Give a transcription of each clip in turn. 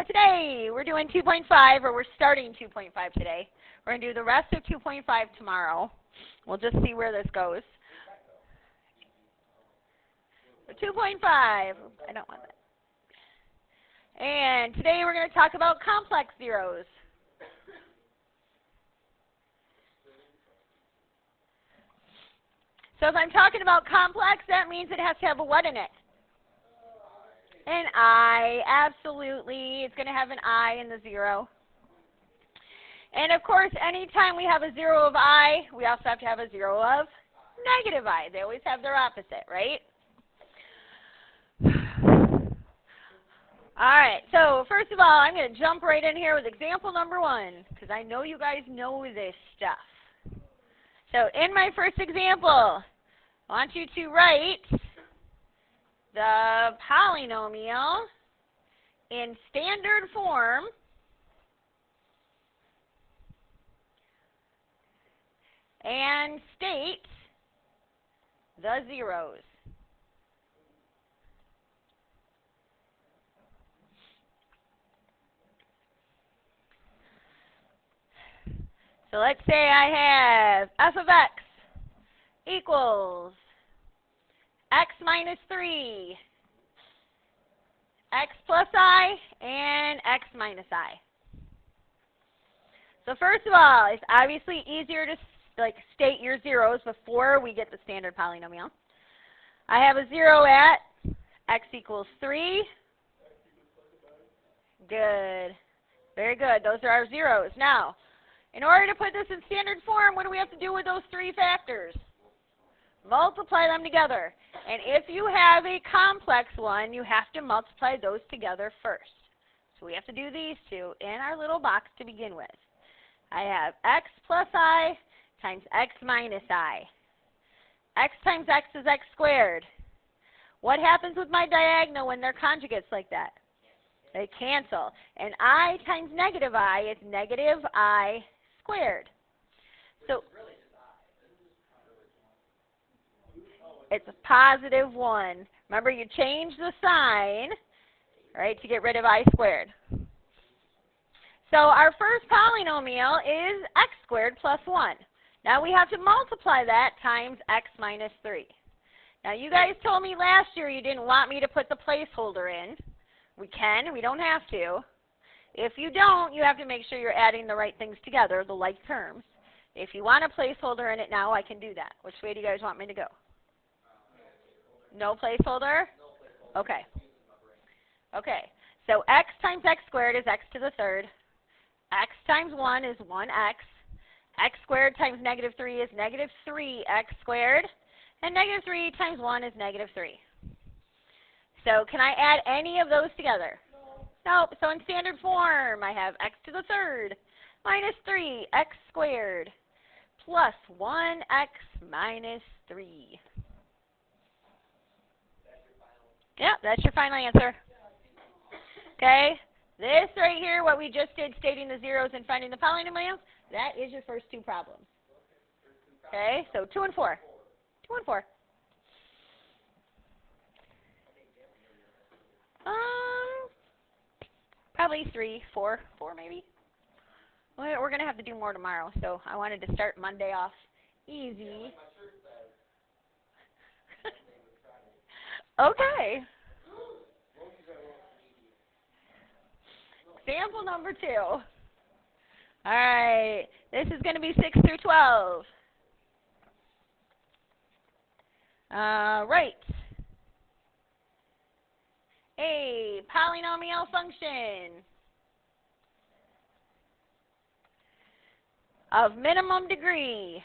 today we're doing 2.5, or we're starting 2.5 today. We're going to do the rest of 2.5 tomorrow. We'll just see where this goes. 2.5. I don't want that. And today we're going to talk about complex zeros. So if I'm talking about complex, that means it has to have a what in it? An I. Absolutely. It's going to have an I in the zero. And of course, anytime we have a zero of I, we also have to have a zero of negative I. They always have their opposite, right? All right, so first of all, I'm going to jump right in here with example number 1, because I know you guys know this stuff. So in my first example, I want you to write the polynomial in standard form and state the zeros. So let's say I have f of x equals x minus 3, x plus I, and x minus I. So first of all, it's obviously easier to state your zeros before we get the standard polynomial. I have a 0 at x equals 3. Good. Very good. Those are our zeros. Now, in order to put this in standard form, what do we have to do with those 3 factors? Multiply them together. And if you have a complex one, you have to multiply those together first. So we have to do these two in our little box to begin with. I have x plus I times x minus I. X times x is x squared. What happens with my diagonal when they're conjugates like that? They cancel. And I times negative I is negative I squared. So it's a positive 1. Remember, you change the sign, right, to get rid of I squared. So our first polynomial is x squared plus 1. Now we have to multiply that times x minus 3. Now you guys told me last year you didn't want me to put the placeholder in. We can, we don't have to. If you don't, you have to make sure you're adding the right things together, the like terms. If you want a placeholder in it now, I can do that. Which way do you guys want me to go? No placeholder? Okay. Okay. So x times x squared is x to the third. X times 1 is 1x. X squared times negative 3 is negative 3x squared. And negative 3 times 1 is negative 3. So can I add any of those together? Nope. So in standard form, I have x to the third minus 3x squared plus 1x minus 3. Yeah, that's your final answer. Okay? This right here, what we just did, stating the zeros and finding the polynomials, that is your first 2 problems. Okay? So 2 and 4. 2 and 4. Probably 3, 4 maybe. We're going to have to do more tomorrow, so I wanted to start Monday off easy. Okay. Example number 2. All right. This is going to be 6 through 12. Right. A polynomial function of minimum degree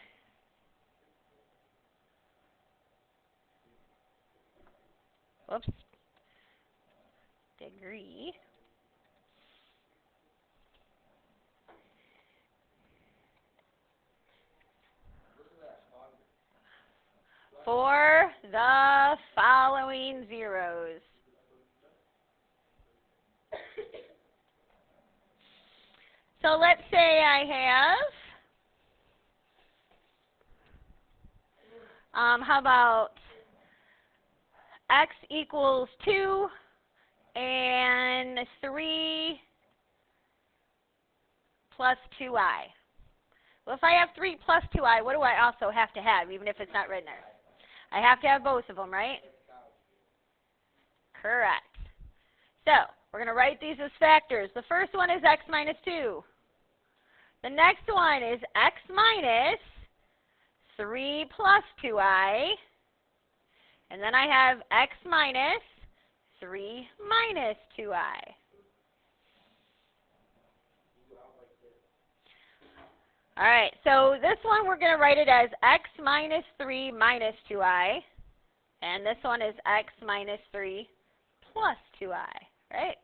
degree for the following zeros. So let's say I have, how about x equals 2 and 3 plus 2i. Well, if I have 3 plus 2i, what do I also have to have, even if it's not written there? I have to have both of them, right? Correct. So, we're going to write these as factors. The first one is x minus 2. The next one is x minus 3 plus 2i. And then I have x minus 3 minus 2i. All right, so this one we're going to write it as x minus 3 minus 2i. And this one is x minus 3 plus 2i, right?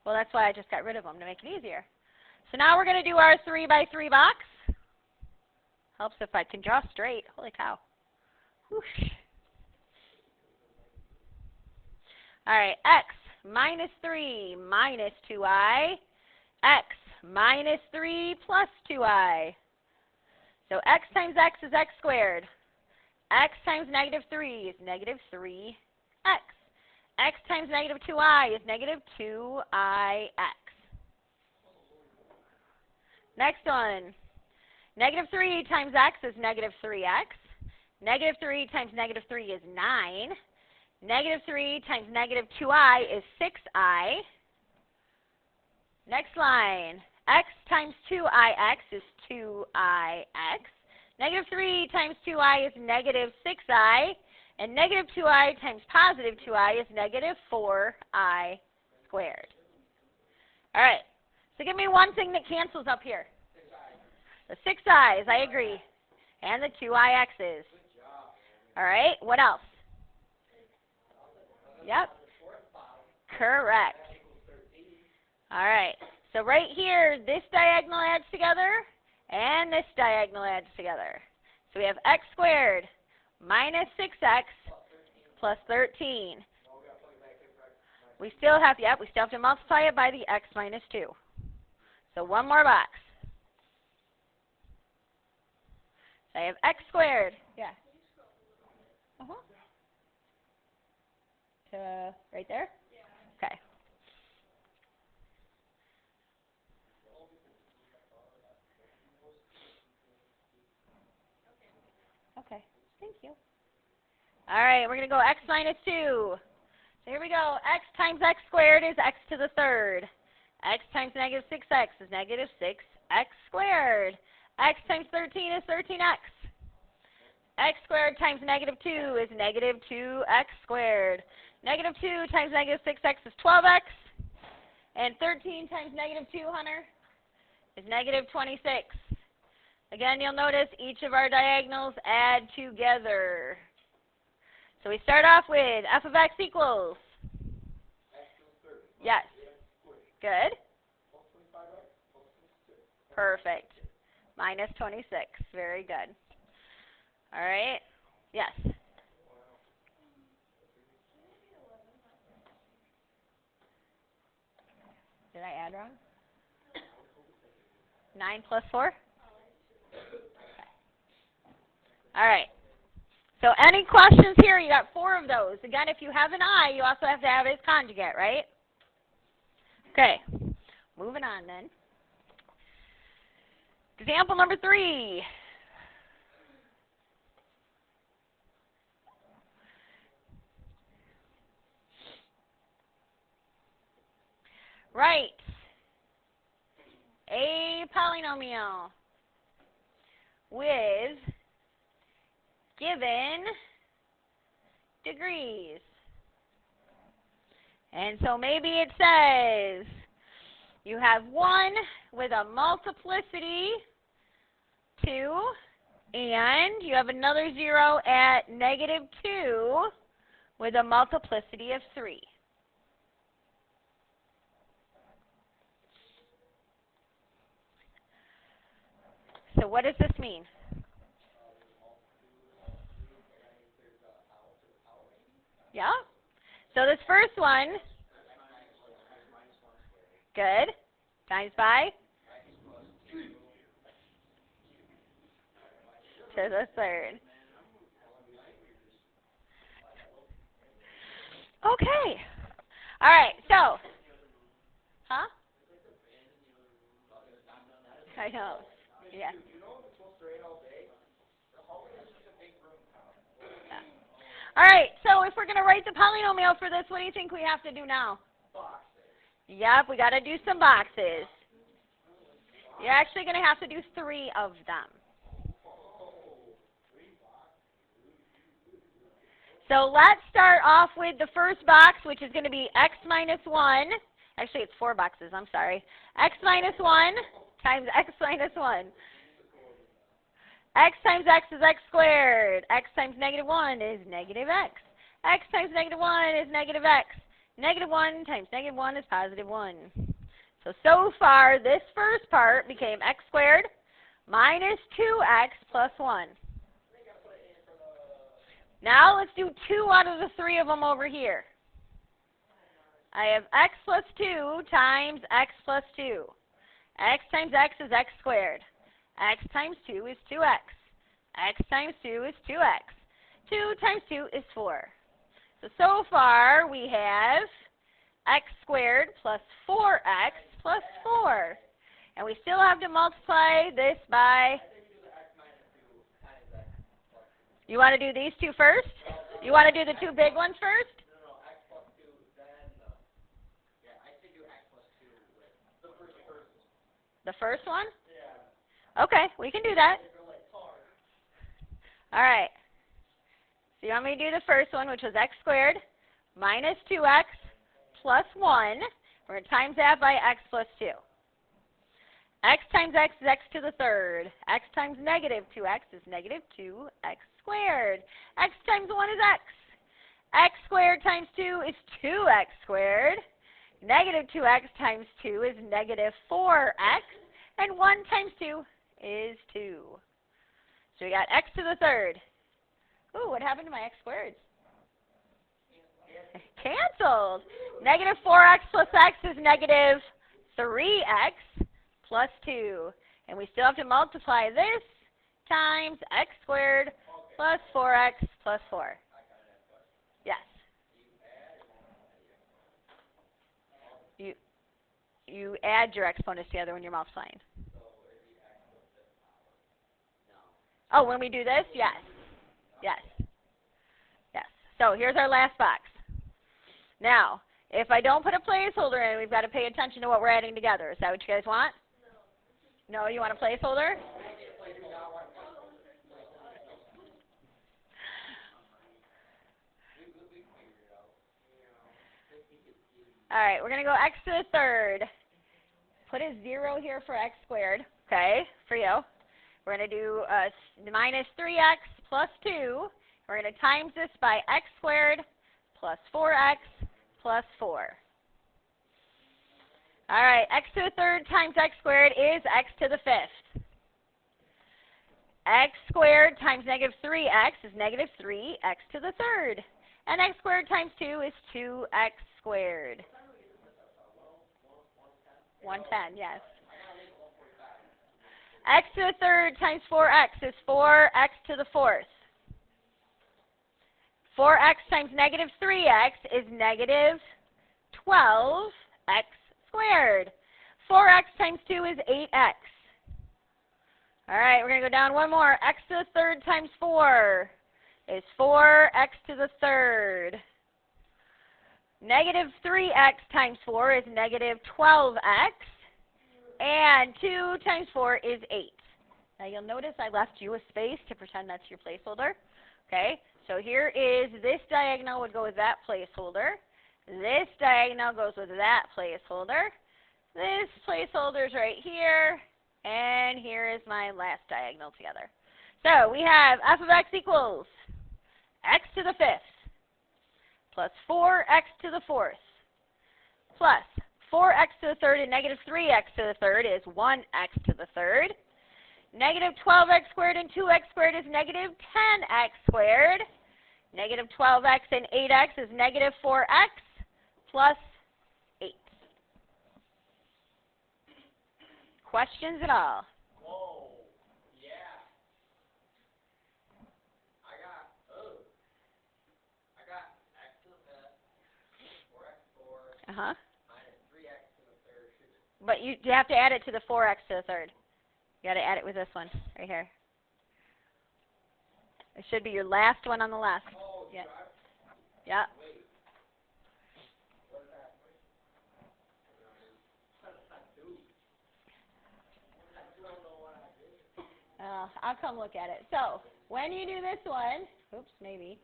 Well, that's why I just got rid of them, to make it easier. So now we're going to do our 3 by 3 box. Helps if I can draw straight. Holy cow. Whoosh. All right, x minus 3 minus 2i, x minus 3 plus 2i. So x times x is x squared. X times negative 3 is negative 3x. X times negative 2i is negative 2ix. Next one. Negative 3 times x is negative 3x. Negative 3 times negative 3 is 9. Negative 3 times negative 2i is 6i. Next line. X times 2ix is 2ix. Negative 3 times 2i is negative 6i. And negative 2i times positive 2i is negative 4i squared. All right. So give me one thing that cancels up here. The 6i's, I agree. And the 2ix's. All right. What else? Yep. Correct. All right. So right here, this diagonal adds together, and this diagonal adds together. So we have x squared minus 6x plus 13. We still have to multiply it by the x minus 2. So one more box. So I have x squared. Yeah. To right there? Okay. Okay. Thank you. All right, we're going to go x minus 2. So here we go. X times x squared is x to the third. X times negative 6x is negative 6x squared. X times 13 is 13x. X squared times negative 2 is negative 2x squared. Negative 2 times negative 6x is 12x. And 13 times negative 2, Hunter, is negative 26. Again, you'll notice each of our diagonals add together. So we start off with f of x equals. Yes. Good. Perfect. Minus 26. Very good. All right. Yes. Did I add wrong? 9 plus 4? All right. So any questions here? You got 4 of those. Again, if you have an I, you also have to have its conjugate, right? Okay. Moving on then. Example number 3. Right. A polynomial with given degrees. And so maybe it says you have 1 with a multiplicity 2, and you have another 0 at negative 2 with a multiplicity of 3. So what does this mean? Yeah. So this first one, good, times by to the third. Okay. All right, so, huh? I know. Yeah. All right, so if we're going to write the polynomial for this, what do you think we have to do now? Yep, we got to do some boxes. You're actually going to have to do 3 of them. So let's start off with the first box, which is going to be x minus 1. Actually, it's 4 boxes. I'm sorry. X minus 1 times x minus 1. X times x is x squared. X times negative 1 is negative x. X times negative 1 is negative x. Negative 1 times negative 1 is positive 1. So far, this first part became x squared minus 2x plus 1. Now let's do 2 out of the 3 of them over here. I have x plus 2 times x plus 2. X times x is x squared. X times 2 is 2x. X times 2 is 2x. 2 times 2 is 4. So far we have x squared plus 4x plus 4. And we still have to multiply this by... You want to do these 2 first? You want to do the 2 big ones first? The first one? Okay, we can do that. All right. So you want me to do the first one, which was x squared minus 2x plus 1. We're going to times that by x plus 2. X times x is x to the third. X times negative 2x is negative 2x squared. X times 1 is x. X squared times 2 is 2x squared. Negative 2x times 2 is negative 4x. And 1 times 2 is 2. So we got x to the third. Ooh, what happened to my x squareds? Canceled. Negative 4x plus x is negative 3x plus 2. And we still have to multiply this times x squared plus 4x plus 4. Yes. You add your exponents together when you're multiplying. Oh, when we do this? Yes. Yes. Yes. So here's our last box. Now, if I don't put a placeholder in, we've got to pay attention to what we're adding together. Is that what you guys want? No, you want a placeholder? All right, we're going to go x to the third. Put a 0 here for x squared, okay, for you. We're going to do minus 3x plus 2. We're going to times this by x squared plus 4x plus 4. All right, x to the third times x squared is x to the fifth. X squared times negative 3x is negative 3x to the third. And x squared times 2 is 2x squared. 110, yes. X to the third times 4x is 4x to the fourth. 4x times negative 3x is negative 12x squared. 4x times 2 is 8x. All right, we're going to go down one more. X to the third times 4 is 4x to the third. Negative 3x times 4 is negative 12x. And 2 times 4 is 8. Now you'll notice I left you a space to pretend that's your placeholder. Okay, so here is this diagonal would go with that placeholder. This diagonal goes with that placeholder. This placeholder is right here. And here is my last diagonal together. So we have f of x equals x to the fifth plus 4x to the fourth plus 4x to the third and negative 3x to the third is 1x to the third. Negative 12x squared and 2x squared is negative 10x squared. Negative 12x and 8x is negative 4x plus 8. Questions at all? Whoa, yeah. I got x to the fifth, 4x to the fourth, minus 3x to the third. But you have to add it to the 4x to the third. You got to add it with this one right here. It should be your last one on the left. Yeah. Yeah. I'll come look at it. So when you do this one, oops, maybe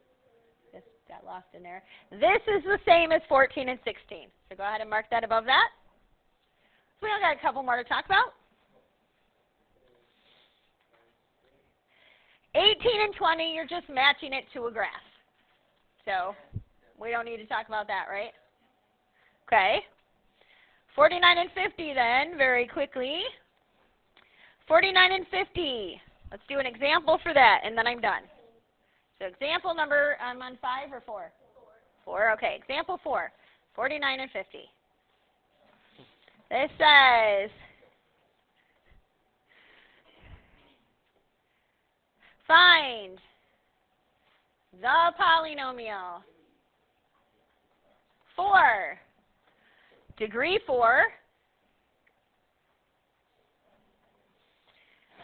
this got lost in there. This is the same as 14 and 16. So go ahead and mark that above that. So we only got a couple more to talk about. 18 and 20, you're just matching it to a graph. So we don't need to talk about that, right? Okay. 49 and 50 then, very quickly. 49 and 50. Let's do an example for that, and then I'm done. So example number, I'm on 5 or 4? 4, okay. Example 4, 49 and 50. This says, find the polynomial for degree 4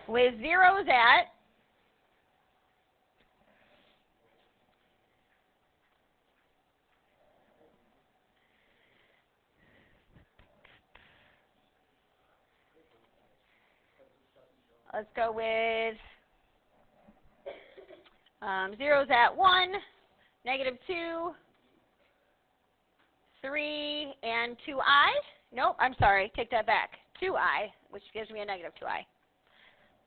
with zeros at let's go with zeros at 1, -2, 3, and 2i. Nope, I'm sorry, take that back. 2i, which gives me a -2i.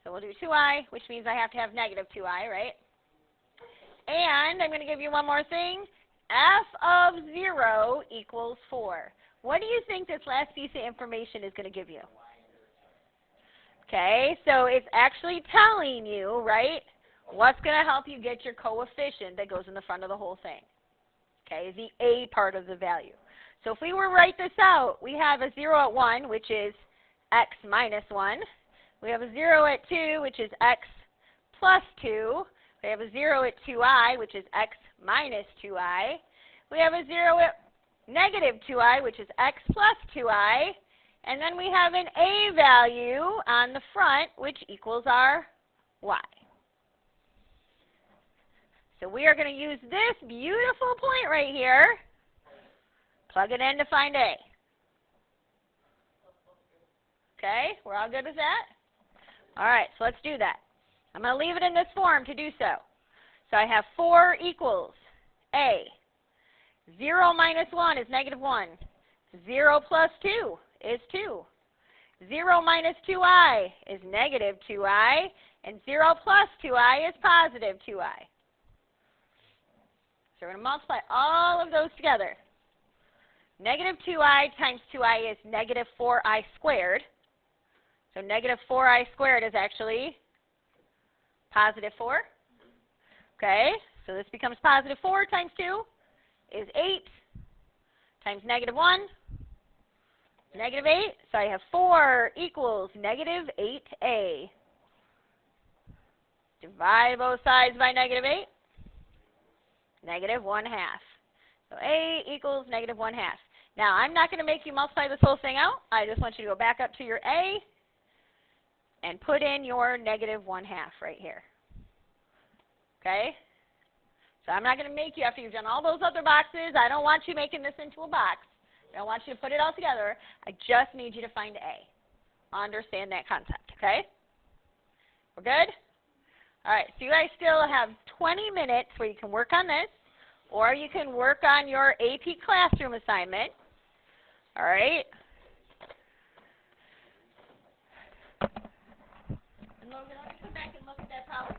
So we'll do 2i, which means I have to have -2i, right? And I'm going to give you one more thing. F of 0 equals 4. What do you think this last piece of information is going to give you? Okay, so it's actually telling you, right, what's going to help you get your coefficient that goes in the front of the whole thing. Okay, the a part of the value. So if we were to write this out, we have a 0 at 1, which is x minus 1. We have a 0 at 2, which is x plus 2. We have a 0 at 2i, which is x minus 2i. We have a 0 at -2i, which is x plus 2i. And then we have an a value on the front, which equals our y. So we are going to use this beautiful point right here, plug it in to find a. Okay, we're all good with that? All right, so let's do that. I'm going to leave it in this form to do so. So I have 4 equals a. 0 minus 1 is -1. 0 plus 2 is 2. 0 minus 2i is -2i. And 0 plus 2i is +2i. So we're going to multiply all of those together. -2i times 2i is -4i squared. So -4i squared is actually +4. Okay, so this becomes +4 times 2 is 8 times -1, -8. So I have 4 equals -8a. Divide both sides by -8, -1/2. So a equals -1/2. Now, I'm not going to make you multiply this whole thing out. I just want you to go back up to your a and put in your -1/2 right here. Okay? So I'm not going to make you, after you've done all those other boxes, I don't want you making this into a box. I don't want you to put it all together. I just need you to find a. Understand that concept, okay? We're good? All right, so you guys still have 20 minutes where you can work on this, or you can work on your AP classroom assignment. All right? And Logan, let me come back and look at that problem.